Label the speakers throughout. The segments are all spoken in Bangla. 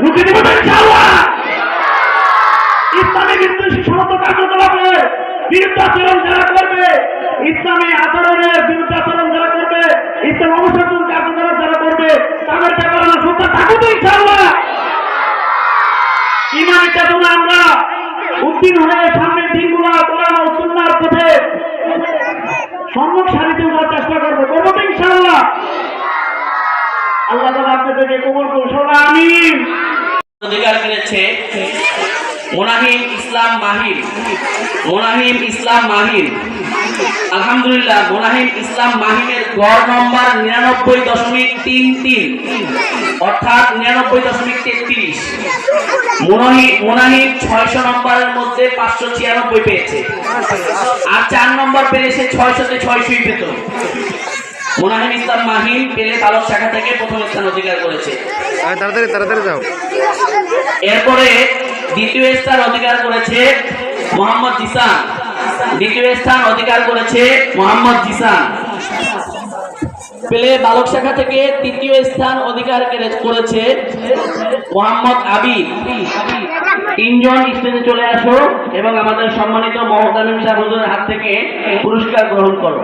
Speaker 1: রুখে দেব ইনশাআল্লাহ। ইসলামী বিদ্বেষী সমস্ত কার্যকলাপের বিরুদ্ধে আচরণ যারা করবে, ইসলামী আচরণের বিরুদ্ধে আচরণ যারা করবে, ইসলাম অনুশাসন কার্যকলাপ যারা করবে, তাদের ব্যাপারে সত্য থাকবে ইনশাআল্লাহ। ইমানের চেতনা আমরা উত্তীর্ণ হয়ে সামনের দিনগুলো কোরআন ও সুন্নাহর পথে সম্মুখ সারিতে ওঠার চেষ্টা করবো তো ইনশাআল্লাহ। আল্লাহ তাআলা আপনাদেরকে কবুল করুন, আমিন।
Speaker 2: অধিকার করেছে মোনাহিম ইসলাম মাহির। মোনাহিম ইসলাম মাহির, আলহামদুলিল্লাহ। মোনাহিম ইসলাম মাহিমের গড় নম্বর 99.33, অর্থাৎ 99.33। মোনাহিম 600 নম্বরের মধ্যে 596 পেয়েছে, আর 4 নম্বর পেয়েছে 600-তে 600ই পেত। মোনাহিম ইসলাম মাহিম পেলে বালক শাখা থেকে প্রথম স্থান অধিকার করেছে।
Speaker 3: তাড়াতাড়ি যাও।
Speaker 2: এরপরে দ্বিতীয় স্থান অধিকার করেছে মোহাম্মদ জিসান। দ্বিতীয় স্থান অধিকার করেছে মোহাম্মদ জিসান, পেলে বালক শাখা থেকে তৃতীয় স্থান অধিকার করেছে মোহাম্মদ আবিদ। তিনজন স্টেজে চলে আসো এবং আমাদের সম্মানিত মহতামিম সাহেব হুজুরের হাত থেকে পুরস্কার গ্রহণ করো।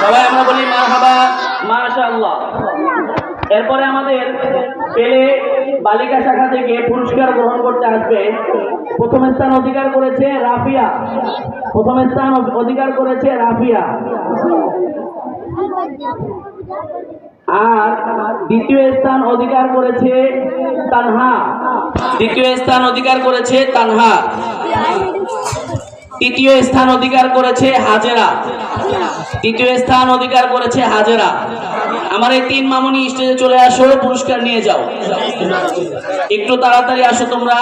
Speaker 2: সবাই আমরা বলি মারহাবা, মাশাআল্লাহ। এরপরে আমাদের পেলে বালিকা শাখা থেকে পুরস্কার গ্রহণ করতে আসবে। প্রথম স্থান অধিকার করেছে রাফিয়া। প্রথম স্থান অধিকার করেছে রাফিয়া, আর দ্বিতীয় স্থান অধিকার করেছে তানহা। দ্বিতীয় স্থান অধিকার করেছে তানহা। তৃতীয় স্থান অধিকার করেছে হাজেরা। তৃতীয় স্থান অধিকার করেছে হাজেরা। আমার এই 3 মামুনি স্টেজে চলে আসো, পুরস্কার নিয়ে যাও। একটু তাড়াতাড়ি আসো তোমরা।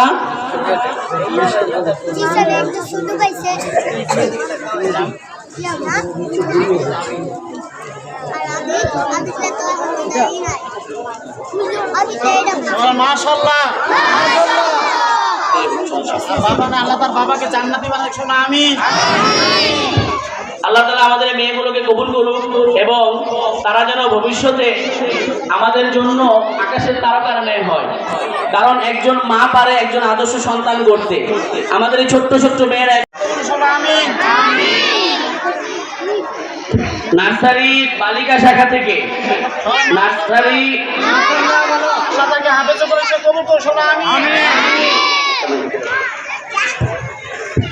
Speaker 1: মাশাআল্লাহ। আল্লাহ তার বাবাকে জান্নাতি বানাক, শোনা আমিন।
Speaker 2: আল্লাহ তাআলা আমাদের মেয়েগুলোকে কবুল করুক এবং তারা যেন ভবিষ্যতে আমাদের জন্য আকাশের তারকার ন্যায় হয়। কারণ একজন মা পারে একজন আদর্শ সন্তান করতে। আমাদের এই ছোট্ট ছোট্ট মেয়েরা নার্সারি বালিকা শাখা থেকে নার্সারি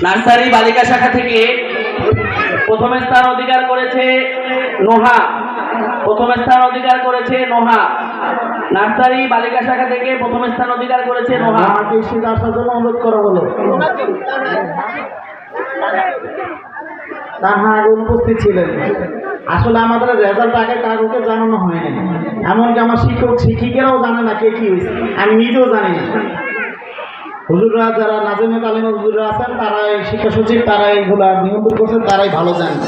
Speaker 2: নার্সারি বালিকা শাখা থেকে প্রথম স্থান অধিকার করেছে নোহা। প্রথম স্থান অধিকার করেছে নোহা। নার্সারি বালিকা শাখা থেকে প্রথম স্থান অধিকার করেছে নোহা।
Speaker 1: আসার জন্য অনুরোধ করা হলো। তাহা আগে উপস্থিত ছিলেন। আসলে আমাদের রেজাল্ট আগে কাউকে জানানো হয়নি, এমনকি আমার শিক্ষিকারাও জানে না কে কি হয়েছে, আমি নিজেও জানি না। হুজুররা যারা নাজেমে তালিম হুজুররা আছেন, তারাই শিক্ষা সচিব, তারাই এগুলা নিয়ন্ত্রণ করছেন, তারাই ভালো জানেন,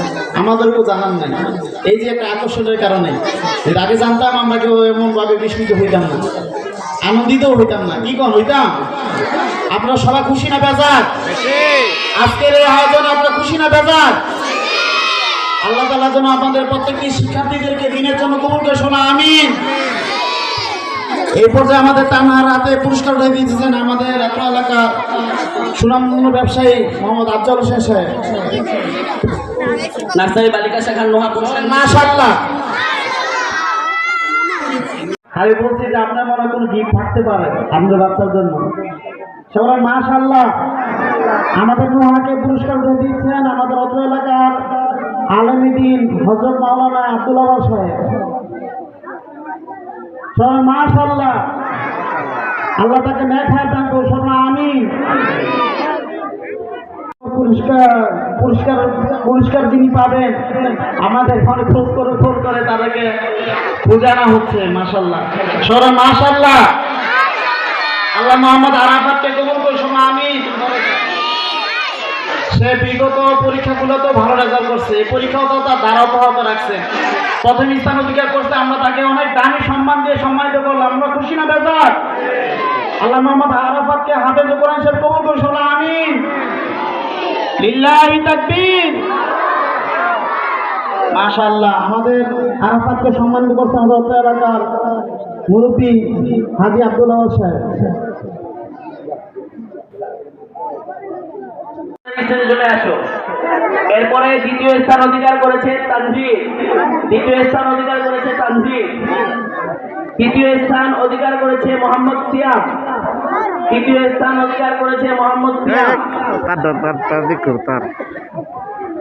Speaker 1: আমাদেরকেও জানান নাই। এই যে একটা আকর্ষণের কারণে এর আগে জানতাম, আমরা কেউ এমনভাবে বিস্মিত হইতাম না, আনন্দিতও হইতাম না। কি কম হইতাম? আপনারা সবাই খুশি না বেজার? আজকের এই আয়োজনে আপনারা খুশি না বেজার? আল্লাহ তাআলা যেন আপনাদের প্রত্যেকটি শিক্ষার্থীদেরকে দিনের জন্য কবুল করে, শোনা আমিন। এই পর্যায়ে আমাদের তানহার হাতে পুরস্কার উঠে দিয়েছেন আমাদের এলাকার সুনামধন্য ব্যবসায়ী মোহাম্মদ আফজাল হোসেন সাহেব।
Speaker 2: নার্সারি বালিকা শাখার নোহা পুরস্কার।
Speaker 1: মাশাআল্লাহ। আমি বলছি যে আপনার মনে কোনো গিফট থাকতে পারে আমাদের বাচ্চার জন্য। সবাই মাশাআল্লাহ। আমাদের নোহাকে পুরস্কার উঠে দিচ্ছেন আমাদের অত্র এলাকার আলেমীদ্বীন হযরত মাওলানা আব্দুল আওয়াল সাহেব। সবাই মাশাআল্লাহ। আল্লাহ তাকে নেক হায়াত দান করুন, সবাই আমিন। পুরস্কার যিনি পাবেন আমাদের ঘরে খোঁজ করে তাদেরকে বোঝানো হচ্ছে। মাশাআল্লাহ, সবাই মাশাআল্লাহ। আল্লাহ মোহাম্মদ আরাফাতকে কবুল করুন, সবাই আমিন। সে বিগত পরীক্ষাগুলো তো ভালো রেজাল্ট করছে, এই পরীক্ষাও তো তার দ্বারা অব্যাহত রাখছে, প্রথম স্থান অধিকার করছে। আমরা তাকে অনেক দামি সম্মান দিয়ে সম্মানিত করলাম। আমরা খুশি না বেজার? আল্লাহ মোহাম্মদ আরাফাতকে হাফেজ কোরআন শরীফ কবুল করুন, সবাই আমিন। লিল্লাহি তাকবীর। মাশাআল্লাহ, আমাদের আরাফাতকে সম্মানিত করছে আমাদের অত্র এলাকার মুরব্বী হাজী আব্দুল্লাহ সাহেব।
Speaker 2: চলে আসো। এরপরে দ্বিতীয় স্থান অধিকার করেছে তানজিদ। দ্বিতীয় স্থান অধিকার করেছে তানজিদ। তৃতীয় স্থান অধিকার করেছে মোহাম্মদ সিয়াম। তৃতীয় স্থান অধিকার করেছে মোহাম্মদ সিয়াম।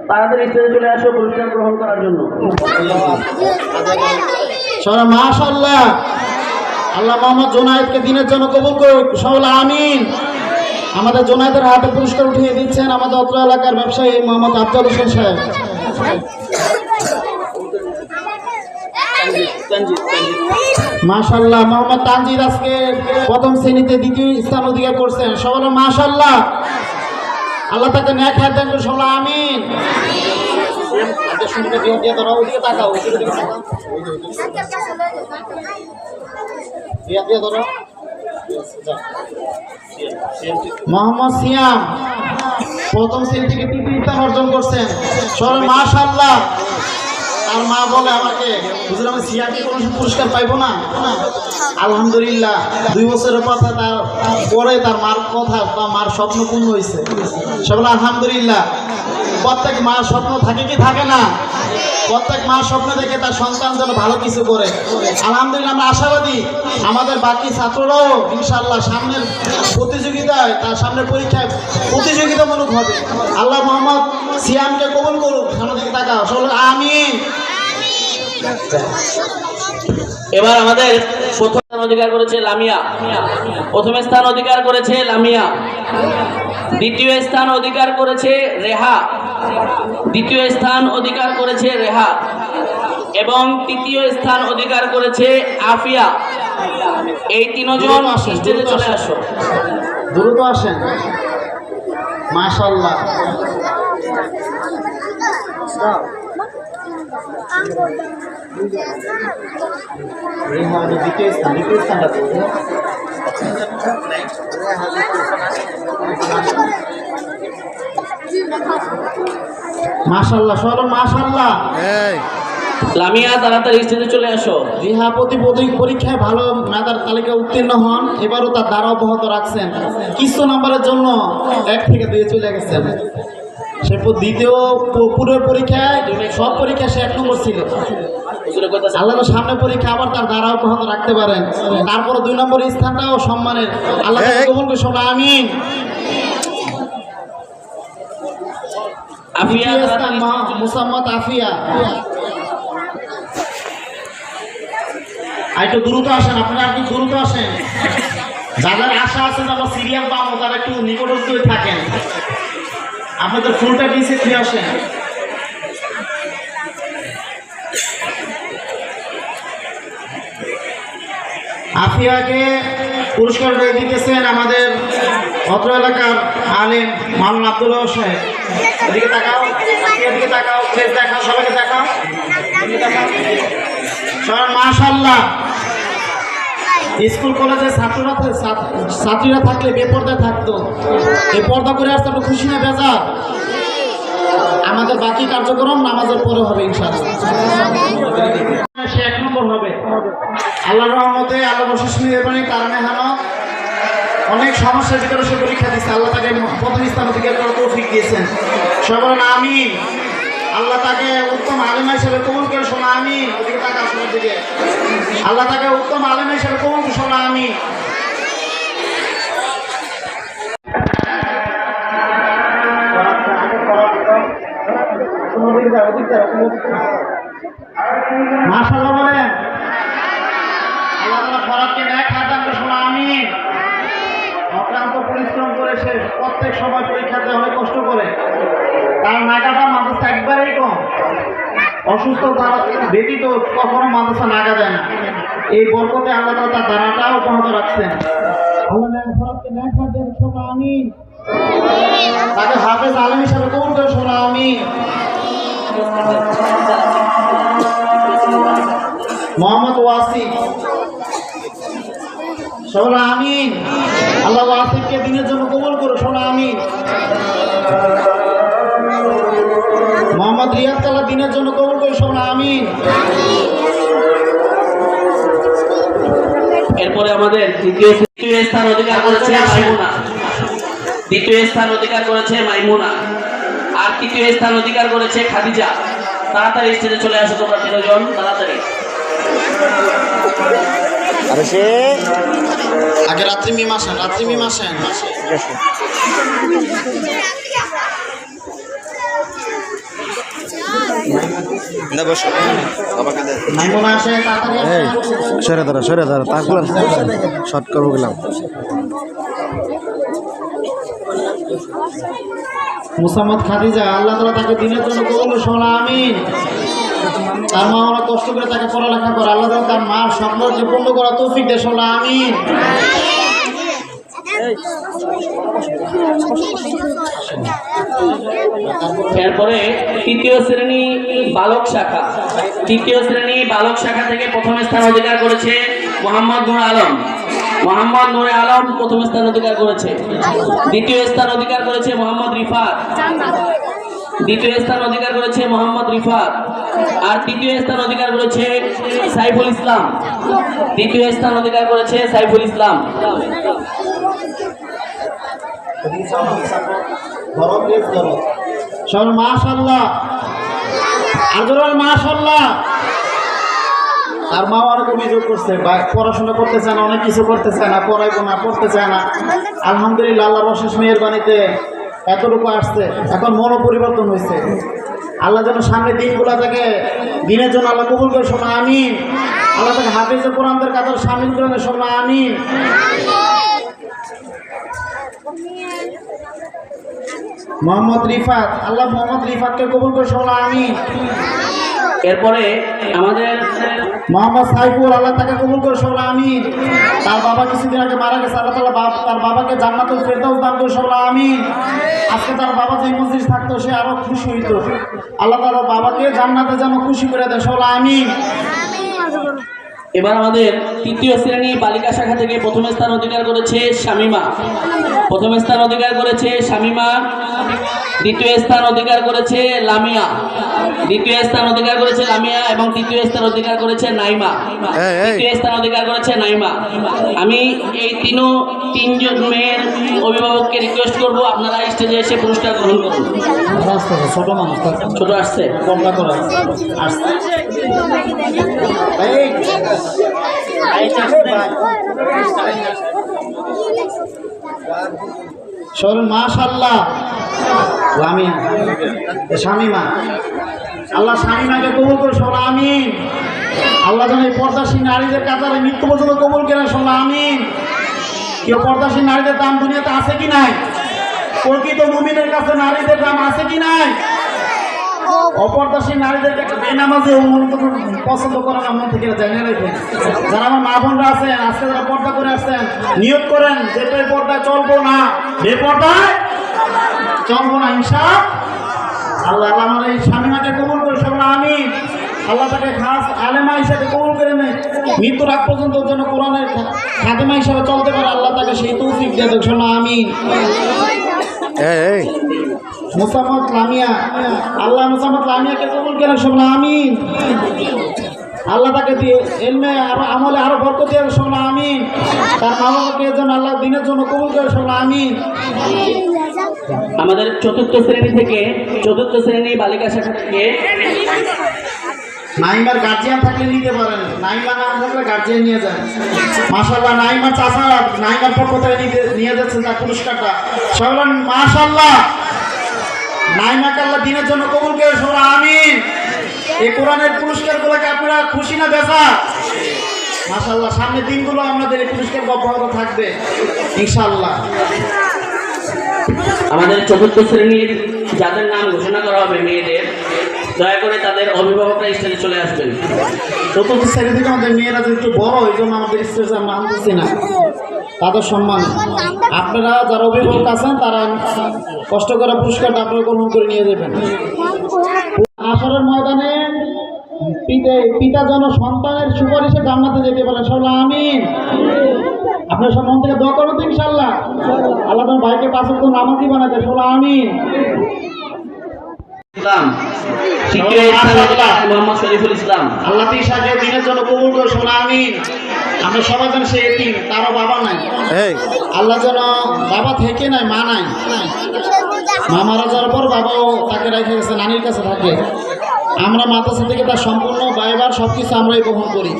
Speaker 2: তাড়াতাড়ি স্টেজে চলে আসো পুরস্কার গ্রহণ করার জন্য।
Speaker 1: মাশাআল্লাহ, আল্লাহ মোহাম্মদ জোনায়েদকে দিনের জন্য কবুল করুক, সবাই আমিন। আমাদের জোনায়েদের হাতে পুরস্কার উঠিয়ে দিচ্ছেন আমাদের অত্র এলাকার ব্যবসায়ী মোহাম্মদ আফজাল হোসেন সাহেব। মাশাআল্লাহ, মোহাম্মদ তানজিদ আজকে প্রথম শ্রেণীতে দ্বিতীয় স্থান অধিকার করছেন, সবাই মাশাআল্লাহ। আল্লাহ তাকে নেক হায়াত দান করুন, সবাই আমিন। মোহাম্মদ সিয়াম প্রথম শ্রেণী থেকে তৃতীয় স্থান অর্জন করছেন, সবাই মাশাআল্লাহ। তার মা বলে আমাকে, হুজুর আমি সিয়ামকে কোনো পুরস্কার পাইবো না? আলহামদুলিল্লাহ, 2 বছরের কথা তার পরে তার মার কথা, তার মার স্বপ্ন পূর্ণ হয়েছে, সবাই আলহামদুলিল্লাহ। প্রত্যেক মার স্বপ্ন থাকে কি থাকে না? প্রত্যেক মার স্বপ্ন দেখে তার সন্তান যেন ভালো কিছু করে। আলহামদুলিল্লাহ, আমরা আশাবাদী আমাদের বাকি ছাত্ররাও ইনশাআল্লাহ সামনের প্রতিযোগিতায়, তার সামনের পরীক্ষায় প্রতিযোগিতামূলক হবে। আল্লাহ মোহাম্মদ সিয়ামকে কবুল করুন। সামনের দিকে তাকাও, সবাই আমিন।
Speaker 2: এবার আমাদের প্রথম স্থান অধিকার করেছে লামিয়া। প্রথম স্থান অধিকার করেছে লামিয়া। দ্বিতীয় স্থান অধিকার করেছে রেহা। দ্বিতীয় স্থান অধিকার করেছে রেহা এবং তৃতীয় স্থান অধিকার করেছে আফিয়া। এই তিনজন স্টেজে চলে আসো,
Speaker 1: দ্রুত আসেন। মাশাআল্লাহ, দ্বিতীয় স্থানটা মাশাআল্লাহ, সবাই মাশাআল্লাহ।
Speaker 2: লামিয়া তাড়াতাড়ি স্টেজে চলে আসো।
Speaker 1: রিহা প্রতি পরীক্ষায় ভালো মেধার তালিকা উত্তীর্ণ হন, এবারও তার দ্বারা অব্যাহত রাখছেন। কিছু নাম্বারের জন্য 1 থেকে 2 চলে গেছেন। সে দ্বিতীয় পুরো পরীক্ষায় সব পরীক্ষায় সে 1 নম্বর ছিল। আল্লাহ সামনে পরীক্ষা আবার তার দ্বারা অব্যাহত রাখতে পারেন। তারপরে 2 নম্বর স্থানটাও সম্মানের। আল্লাহ কবুল করুন, শোনা আমিন।
Speaker 2: আফিয়া
Speaker 1: মুসাম্মদ আফিয়া, একটু দ্রুত আসেন, আপনারা একটু দ্রুত আসেন। যাদের আশা আছে যারা সিরিয়াল পাবো তারা একটু নিকটস্থ থাকেন। আপনাদের ফুলটা দিয়েছে, ফিরে আসেন। আফিয়াকে পুরস্কার দিতেছেন আমাদের অত্র এলাকার আলেম মাওলানা আব্দুল্লাহ সাহেব। এদিকে তাকাও, এদিকে তাকাও, ফেস দেখাও, সবাইকে দেখাও, সবাই মাশাআল্লাহ। স্কুল কলেজে ছাত্রীরা থাকলে বেপর্দায় থাকতো, এই পর্দা করে আসতে আমরা খুশি না বেজার? আমাদের বাকি কার্যক্রম নামাজের পরে হবে ইনশাআল্লাহ। সে 1 নম্বর হবে আল্লাহর রহমতে। আল্লাহ অশেষ মেহেরবানির কারণে অনেক সমস্যার ভিতরে সে পরীক্ষা দিচ্ছে। আল্লাহ তাকে প্রথম স্থান অধিকার করার তৌফিক দিয়েছেন, সবাই আমিন। আল্লাহ তাকে উত্তম আলেম হিসেবে কবুল করে, শোনা আমিন। ওদিকে তাকা, শোনার দিকে। আল্লাহ তাকে উত্তম আলেম হিসেবে কবুল করে, শোনা আমিন। মাশাআল্লাহ বলেন, আল্লাহ তাআলা ফরাদকে নেক হায়াত দান করে, শোনা আমিন। অক্লান্ত পরিশ্রম করে সে প্রত্যেক সময় পরীক্ষাতে অনেক কষ্ট করে। তার নাগাটা মাদ্রাসা একবারেই কম, অসুস্থ ব্যতীত কখনো মাদ্রাসা নাগা দেয় না। এই বরকতে আল্লাহ তাআলা তার দ্বারাটাও অব্যাহত রাখছেন। আল্লাহ ফরাদকে নেক হায়াত দান করে, শোনা আমিন। তাকে হাফেজ আলেম হিসেবে মোহাম্মদ ওয়াসিফ, শোনা আমিন। আল্লাহ ওয়াসিফকে দিনের জন্য কবুল করো, শোনা আমিন। মোহাম্মদ রিয়াদ আল্লাহ দিনের জন্য কবুল করো, শোনা আমিন।
Speaker 2: এরপরে আমাদের দ্বিতীয় স্থান অধিকার করেছে মাইমুনা, দ্বিতীয় স্থান অধিকার করেছে মাইমুনা, আর তৃতীয় স্থান অধিকার করেছে খাদিজা। তাড়াতাড়ি স্টেজে চলে আসো তোমরা তিনজন, তাড়াতাড়ি।
Speaker 1: আগে রাত্রি মীমাসেন, রাত্রি মীমাসেন। মাইমুনা আসে, তাড়াতাড়ি আসে।
Speaker 3: সরে দাঁড়া তারপর শর্ট করবো গেলাম।
Speaker 1: মুসাম্মদ খাদিজা, আল্লাহ তাআলা তাকে দিনের জন্য কবুল করুন, শোনা আমিন। তার মা ওরা কষ্ট করে তাকে পড়ালেখা করে, আল্লাহ তাআলা তার মার স্বপ্নকে পূর্ণ করার তৌফিক দেয়, শোনা আমিন।
Speaker 2: এরপরে তৃতীয় শ্রেণী বালক শাখা, তৃতীয় শ্রেণী বালক শাখা থেকে প্রথম স্থান অধিকার করেছে মোহাম্মদ নূর আলম। মোহাম্মদ নূর আলম প্রথম স্থান অধিকার করেছে। দ্বিতীয় স্থান অধিকার করেছে মোহাম্মদ রিফাত, দ্বিতীয় স্থান অধিকার করেছে মোহাম্মদ রিফাত। আর তৃতীয় স্থান অধিকার করেছে সাইফুল ইসলাম, তৃতীয় স্থান অধিকার করেছে সাইফুল ইসলাম।
Speaker 1: মাশাআল্লাহ, আজরাল মাশাআল্লাহ। তার মা অনেক অভিযোগ করছে, পড়াশোনা করতে চায় না, অনেক কিছু করতে চায় না, পড়াইবো না, পড়তে চায় না। আলহামদুলিল্লাহ, আল্লাহর অশেষ মেহেরবানিতে এতটুকু আসছে, এখন মনও পরিবর্তন হয়েছে। আল্লাহ যেন সামনে দিনগুলো থেকে দিনের জন্য আল্লাহ কবুল করে, শোনা আমিন। আল্লাহ তাকে হাফেজে কোরআনদের কাতার শামিল করে দেয়, শোনা আমিন। মোহাম্মদ রিফাত, আল্লাহ মোহাম্মদ রিফাতকে কবুল করে, শোনা আমিন।
Speaker 2: এরপরে আমাদের
Speaker 1: মোহাম্মদ সাইফুল, আল্লাহ তাকে কবুল করে, শোনা আমিন। তার বাবা কিছুদিন আগে মারা গেছে, আল্লাহ তাআলা তার বাবাকে জান্নাতুল ফেরদাউস দান করে, শোনা আমিন। আজকে তার বাবা যে মসজিদ থাকতো সে আরো খুশি হইতো, আল্লাহ তাআলা বাবাকে জান্নাতে যেন খুশি করে দেয়, শোনা আমিন।
Speaker 2: এবার আমাদের তৃতীয় শ্রেণী বালিকা শাখা থেকে প্রথম স্থান অধিকার করেছে শামিমা, প্রথম স্থান অধিকার করেছে শামিমা। দ্বিতীয় স্থান অধিকার করেছে লামিয়া, দ্বিতীয় স্থান অধিকার করেছে লামিয়া, এবং তৃতীয় স্থান অধিকার করেছে নাইমা, তৃতীয় স্থান অধিকার করেছে নাইমা। আমি এই তিনজন মেয়ের অভিভাবককে রিকোয়েস্ট করব, আপনারা স্টেজে এসে পুরস্কার গ্রহণ করুন।
Speaker 1: ছোট মানুষ,
Speaker 2: ছোট আসছে,
Speaker 1: কমলা করে আসছে। মাশাআল্লাহ, লামিয়া, শামিমা, আল্লাহ শামিমাকে কবুল করে, শোনা আমিন। আল্লাহ যেন এই পর্দাসীন নারীদের কাতারে মৃত্যু পর্যন্ত কবুল করে, শোনা আমিন। কেউ পর্দাসীন নারীদের দাম দুনিয়াতে আছে কি নাই? প্রকৃত মুমিনের কাছে নারীদের দাম আছে কি নাই? অপর্দাসীন নারীদেরকে বেনামাজি পছন্দ করেন, আমার থেকে জেনে রাখেন। যারা আমার মা বোনরা আছেন, আজকে যারা পর্দা করে আসছেন, নিয়োগ করেন যে পর্দায় চলবো না, বেপর্দায় চলবো না, ইনশাআল্লাহ। আল্লাহ আমার এই স্বামীমাকে কবুল করে, শোনা আমিন। আল্লাহ তাকে খাস আলেমা হিসেবে কবুল করে নেয়, মৃত্যুর আগ পর্যন্ত যেন কোরআনের খাদেমা হিসেবে চলতে পারে, আল্লাহ তাকে সেই তৌফিক দিয়ে দেয়, শোনা আমিন। মুসাম্মদ লামিয়া, আল্লাহ মুসাম্মদ লামিয়াকে কবুল করে, শোনা আমিন। আল্লাহ তাকে দিয়ে এলমে আরো আমলে আরো বরকত দিয়ে, শোনা আমিন। তার মা বাবাকে যেন আল্লাহ দিনের জন্য কবুল করে, শোনা আমিন।
Speaker 2: আমাদের চতুর্থ শ্রেণী বালিকা শাখা থেকে
Speaker 1: নাইমার গার্জিয়ান থাকলে নিতে পারেন, নাইমা না থাকলে গার্জিয়ান নিয়ে যান। মাশাআল্লাহ, নাইমার চাচা নাইমার পক্ষ থেকে নিয়ে যাচ্ছেন তার পুরস্কারটা, সবাই মাশাআল্লাহ। নাইমাকে আল্লাহ দিনের জন্য কবুল করে, শোনা আমিন। এই কোরআনের পুরস্কারগুলোকে আপনারা খুশি না বেজা? মাশাআল্লাহ, সামনের দিনগুলো আমাদের এই পুরস্কার অব্যাহত থাকবে ইনশাআল্লাহ।
Speaker 2: আমাদের চতুর্থ শ্রেণীর যাদের নাম ঘোষণা করা হবে মেয়েদের, দয়া করে তাদের অভিভাবকরা স্টেজে চলে আসবেন।
Speaker 1: চতুর্থ শ্রেণী থেকে আমাদের মেয়েরা একটু বড়, এই জন্য আমাদের স্টেজে আমরা আনতেছি না, তাদের সম্মান। আপনারা যারা অভিভাবক আছেন তারা কষ্ট করা পুরস্কারটা আপনারা গ্রহণ করে নিয়ে যাবেন। আসরের ময়দানে পিতা পিতা যেন সন্তানের সুপারিশে জান্নাতে যেতে পারে, সবাই আমিন। আপনার সব মন থেকে দোয়া করবেন তো ইনশাআল্লাহ। আল্লাহ তোমার ভাইকে পাঁচ ওয়াক্ত নামাজি বানাতে, সবাই আমিন।
Speaker 2: ইসলাম শিক্ষা মোহাম্মদ শরীফুল ইসলাম
Speaker 1: আল্লাহ তিশাকে দিনের জন্য কবুল করে, সবাই আমিন। আমরা সবাই যেন সে এতিম, তারও বাবা নাই।
Speaker 3: এই
Speaker 1: আল্লাহ যেন বাবা থেকে নাই, মা নাই। মা মারা যাওয়ার পর বাবাও তাকে রেখে গেছে, নানির কাছে থাকে। আমরা মাদ্রাসা থেকে তার সম্পূর্ণ ব্যয়ভার সব কিছু আমরাই বহন করি।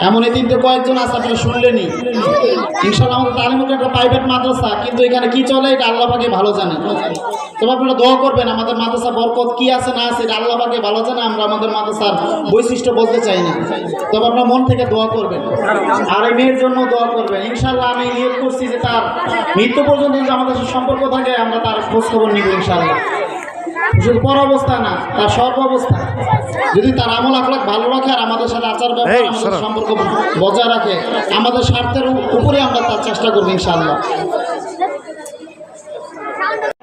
Speaker 1: এমন এই তিনটে কয়েকজন আছে, আপনারা শুনলেনি। ইনশাআল্লাহ আমাদের তালিমুল একটা প্রাইভেট মাদ্রাসা, কিন্তু এখানে কি চলে এটা আল্লাহ পাকে ভালো জানে। তবে আপনারা দোয়া করবেন, আমাদের মাদ্রাসা বরকত কি আছে না আছে এটা আল্লাহ পাকে ভালো জানে। আমরা আমাদের মাদ্রাসার বৈশিষ্ট্য বলতে চাই না, তবে আপনারা মন থেকে দোয়া করবেন। আর এই মেয়ের জন্য দোয়া করবেন। ইনশাআল্লাহ আমি নিয়োগ করছি যে তার মৃত্যু পর্যন্ত যদি আমাদের সাথে সম্পর্ক থাকে, আমরা তার খোঁজ খবর নিব ইনশাআল্লাহ। শুধু পর অবস্থা না, তার সর্ব অবস্থা যদি তার আমল আখলাক ভালো রাখে আর আমাদের সাথে আচার ব্যবহার আমাদের সম্পর্ক বজায় রাখে, আমাদের স্বার্থের উপরে আমরা তার চেষ্টা করবো ইনশাআল্লাহ।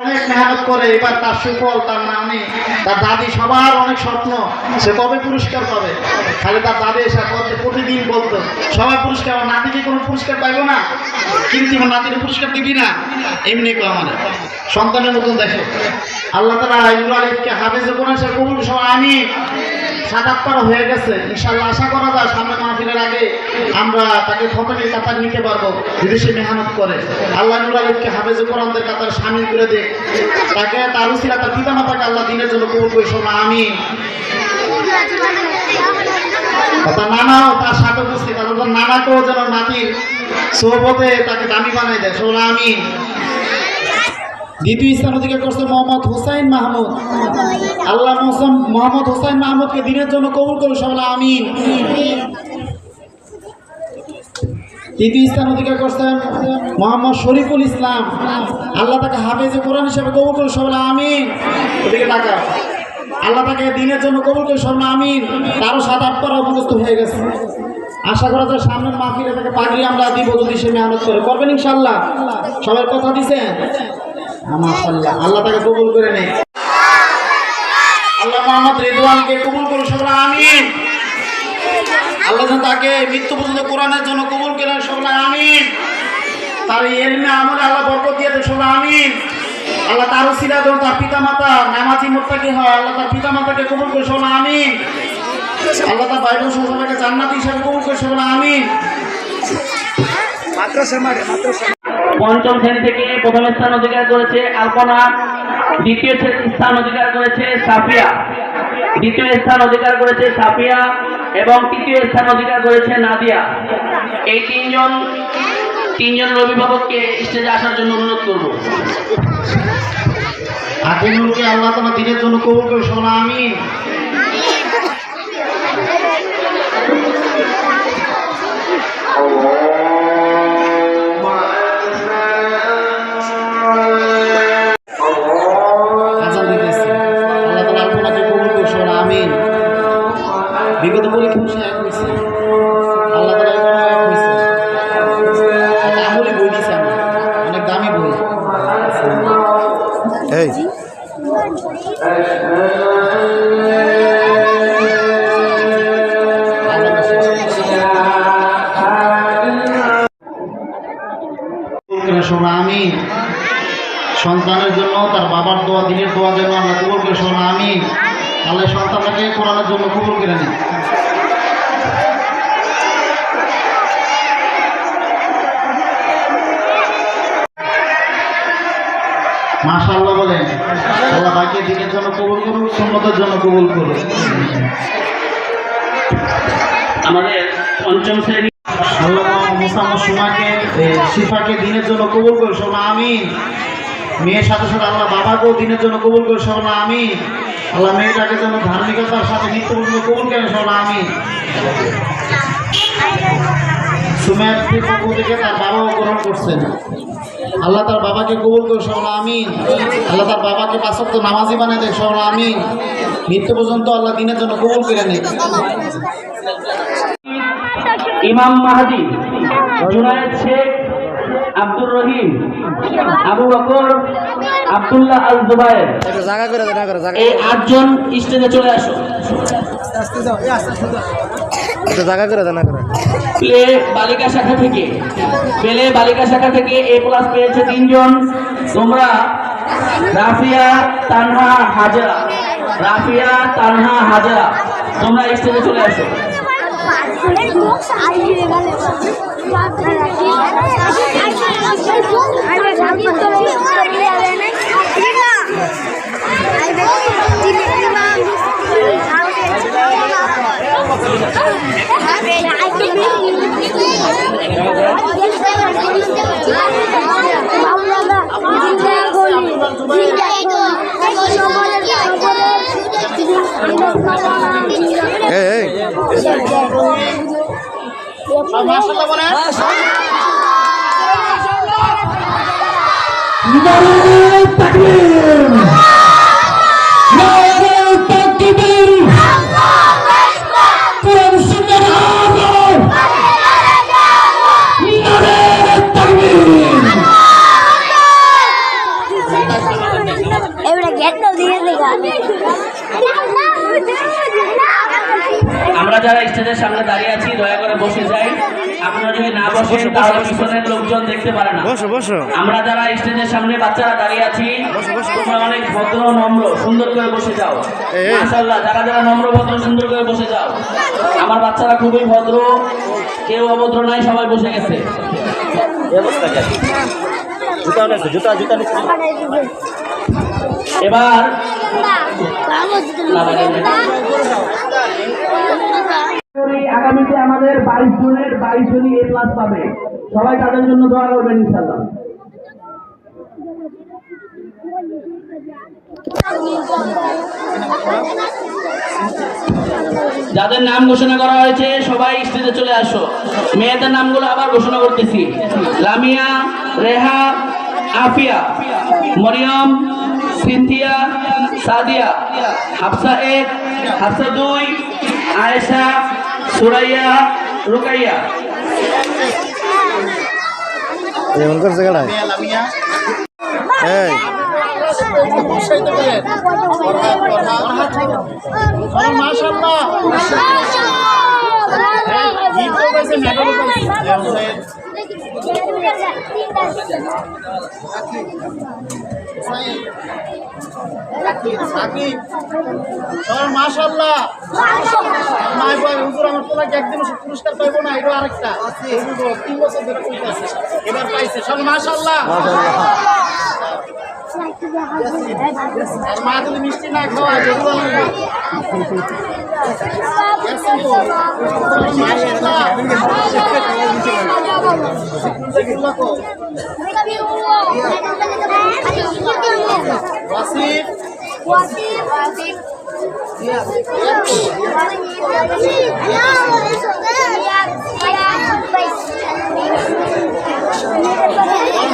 Speaker 1: অনেক মেহনত করে, এবার তার সুফল, তার নামে তার দাদি, সবার অনেক স্বপ্ন সে কবে পুরস্কার পাবে। খালি তার দাদি এসে প্রতিদিন বলতো সবাই পুরস্কার, আমার নাতিকে কোনো পুরস্কার পাইবো না, কিন্তু আমার নাতিকে পুরস্কার দিবি না, এমনি কো আমার সন্তানের মতন দেখে। আল্লাহ তাআলা নূর আলিফকে হাফেজে কোরআন সে কবুল, সবাই আমিন। 7-8 পারা হয়ে গেছে, ইনশাআল্লাহ আশা করা যায় সামনে মাহফিলের আগে আমরা তাকে খতমের কাতার নিতে পারবো যদি সে মেহনত করে। আল্লাহ নূর আলিফকে হাফেজে কোরআনদের কাতার শামিল করে দে, তাকে তার উসিলা তার পিতা মাতাকে আল্লাহ দিনের জন্য কবুল করে, সবাই আমিন। তার নানাও তার সাথে উপস্থিত, তার নানাকেও যেন নাতির সোহবতে তাকে দামি বানাই দেয়, সবাই আমিন। দ্বিতীয় স্থান অধিকার করছে মোহাম্মদ হুসাইন মাহমুদ। আল্লাহ মোহাম্মদ হুসাইন মাহমুদকে দিনের জন্য কবুল করুন, সবাই আমিন। তৃতীয় স্থান অধিকার করছেন মোহাম্মদ শরীফুল ইসলাম। আল্লাহ তাকে হাফেজে কোরআন হিসেবে কবুল করুন, সবাই আমিন। ওদিকে টাকা আল্লাহ তাকে দিনের জন্য কবুল করুন, সবাই আমিন। তারও 7-8 পারা মুখস্থ হয়ে গেছে। আশা করা যায় সামনের মাহফিলে তাকে পাগড়ি আমরা দিব যদি সে মেহনত করে। করবেন ইনশাআল্লাহ, সবার কথা দিছেন। মাশাআল্লাহ, আল্লাহ তাকে কবুল করে নেয়। আল্লাহ মোহাম্মদ রিদওয়ানকে কবুল করুন, সবাই আমিন। আল্লাহ যেন তাকে মৃত্যু পর্যন্ত কোরআনের জন্য কবুল করেন, সবাই আমিন। তার ইলমে আমলে আল্লাহ বরকত দিয়ে দেন, সবাই আমিন। আল্লাহ তার উসিলা যেন তার পিতা মাতা নামাজি মুত্তাকি হয়, আল্লাহ তার পিতা মাতাকে কবুল করে, সবাই আমিন। আল্লাহ তার ভাই বোন সবাইকে জান্নাতি হিসেবে কবুল করে, সবাই আমিন।
Speaker 2: পঞ্চম শ্রেণী থেকে প্রথম স্থান অধিকার করেছে আলপনা, দ্বিতীয় স্থান অধিকার করেছে সাফিয়া, দ্বিতীয় স্থান অধিকার করেছে সাফিয়া এবং তৃতীয় স্থান অধিকার করেছে নাদিয়া। এই তিনজনের অভিভাবককে স্টেজে আসার জন্য অনুরোধ করব।
Speaker 1: আকিনুলকে আল্লাহ তাআলা দিনের জন্য কবুল করে, সবাই আমিন। বিগত পরীক্ষা এক হয়েছে, আল্লাহ তাআলা এক হয়েছে। একটা আমলি বই দিয়েছে, আমরা অনেক দামি বই।
Speaker 3: এই
Speaker 1: শোনা আমিন। সন্তানের জন্য তার বাবার দোয়া, দিনের দোয়া যেন আমরা কবুল করে, শোনা আমিন। আল্লাহ সন্তানটাকে কোরআনের জন্য কবুল করে নেন। মাশাআল্লাহ বলেন। আল্লাহ বাকি দিনের জন্য কবুল করুন, সুন্নতের জন্য কবুল করুন।
Speaker 2: আমাদের পঞ্চম শ্রেণী
Speaker 1: আল্লাহ মুসাম্মদ সুমাকে শিফাকে দিনের জন্য কবুল করে, শোনা আমিন। মেয়ের সাথে সাথে আল্লাহ বাবাকেও দিনের জন্য কবুল করে, শোনা আমিন। আল্লাহ মেয়েটাকে যেন ধার্মিকতার সাথে মৃত্যু পর্যন্ত কবুল করেন, শোনা আমিন। সুমেয়ার পক্ষ থেকে তার বাবাও গ্রহণ করছেন, আল্লাহ তার বাবাকে কবুল করে, শোনা আমিন। আল্লাহ তার বাবাকে 5 ওয়াক্ত নামাজি বানিয়ে দেয়, শোনা আমিন। মৃত্যু পর্যন্ত আল্লাহ দিনের জন্য কবুল করে নেয়।
Speaker 2: ইমাম মাহাদি, জুনায়েদ শেখ, আব্দুর রহিম, আবু বকর, আব্দুল্লাহ আল জুবায়ের,
Speaker 3: জায়গা করে
Speaker 2: এই 8 জন স্টেজে চলে আসো।
Speaker 3: জায়গা করে জানা করে
Speaker 2: প্লে বালিকা শাখা থেকে এ প্লাস পেয়েছে 3 জন। তোমরা রাফিয়া তানহা হাজরা তোমরা স্টেজে চলে আসো।
Speaker 3: এই
Speaker 1: মাশাআল্লাহ বলেন।
Speaker 2: আমরা যারা স্টেজের সামনে দাঁড়িয়ে আছি দয়া করে বসে যাই। আপনারা যদি না বসেন তাহলে পিছনের লোকজন দেখতে পারে না।
Speaker 3: বসো বসো
Speaker 2: আমরা যারা স্টেজের সামনে বাচ্চারা দাঁড়িয়ে আছি তোমরা অনেক ভদ্র নম্র সুন্দর করে বসে যাও। মাশাআল্লাহ, যারা যারা নম্র ভদ্র সুন্দর করে বসে যাও। আমার বাচ্চারা খুবই ভদ্র, কেউ অভদ্র নাই, সবাই বসে গেছে। এবার আগামীতে আমাদের 22 জনের 22 জনই এ প্লাস পাবে। সবাই তাদের জন্য দোয়া করবেন ইনশাআল্লাহ। যাদের নাম ঘোষণা করা হয়েছে সবাই স্টেজে চলে আসো। মেয়েদের নামগুলো আবার ঘোষণা করতেছি: লামিয়া, রেহা, আফিয়া, মরিয়ম, সিনথিয়া, সাদিয়া, হাফসা 1, হাফসা 2, আয়েশা, সুরাইয়া, রুকাইয়া।
Speaker 3: এমন করছে গেলায় এই
Speaker 1: মাশাআল্লাহ মাশাআল্লাহ নাই ভাই হুজুর আমার তোলাকে একদিন পুরস্কার পাইবো না, এটা আরেকটা 3 বছর ধরে কইতাছে, এবার পাইছে। সব মাশাআল্লাহ। আর মা যদি মিষ্টি না খাওয়ায়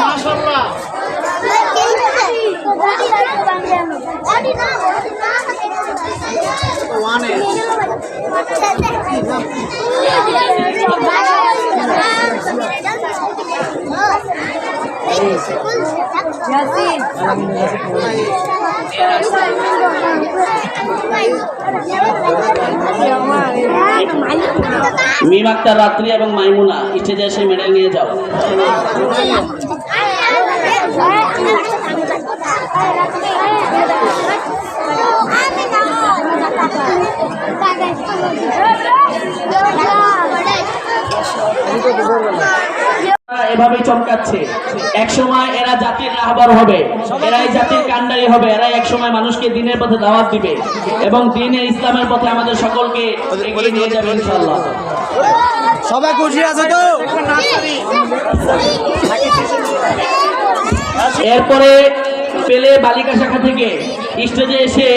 Speaker 1: মাশাআল্লাহ।
Speaker 2: মিম আক্তার রাত্রি এবং মাইমুনা স্টেজে এসে মেডেল নিয়ে যাও। এভাবেই চমকাচ্ছে। একসময় এরা জাতির রাহবার হবে, এরাই জাতির কান্ডারি হবে, এরাই একসময় মানুষকে দ্বীনের পথে দাওয়াত দিবে এবং দ্বীনের ইসলামের পথে আমাদের সকলকে এগিয়ে নিয়ে যাবে ইনশাআল্লাহ।
Speaker 3: সবাই খুশি আছে তো?
Speaker 2: এরপরে পেলে বালিকা শাখা থেকে স্টেজে এসে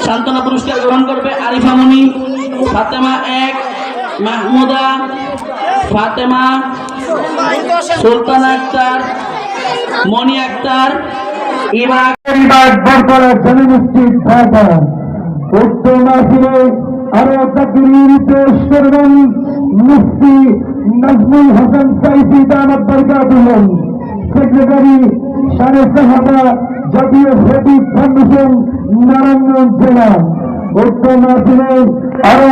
Speaker 2: সান্ত্বনা পুরস্কার গ্রহণ করবে আরিফা মনি, ফাতেমা 1, মাহমুদা, ফাতেমা, সুলতানা আক্তার, মনি আক্তার, ইবাক
Speaker 4: বরকরা জনমসজিদ ঢাকা। উক্ত মাহফিলে আরো তাকরীর পেশ করবেন মুফতি নাজমুল হাসান সাইফি দামাত বরকাতুহুম, সেক্রেটারি শানে সাহাবা জাতীয় হেফিজ ফাউন্ডেশন নারায়ণগঞ্জ জেলা। উত্তম আসনে আরো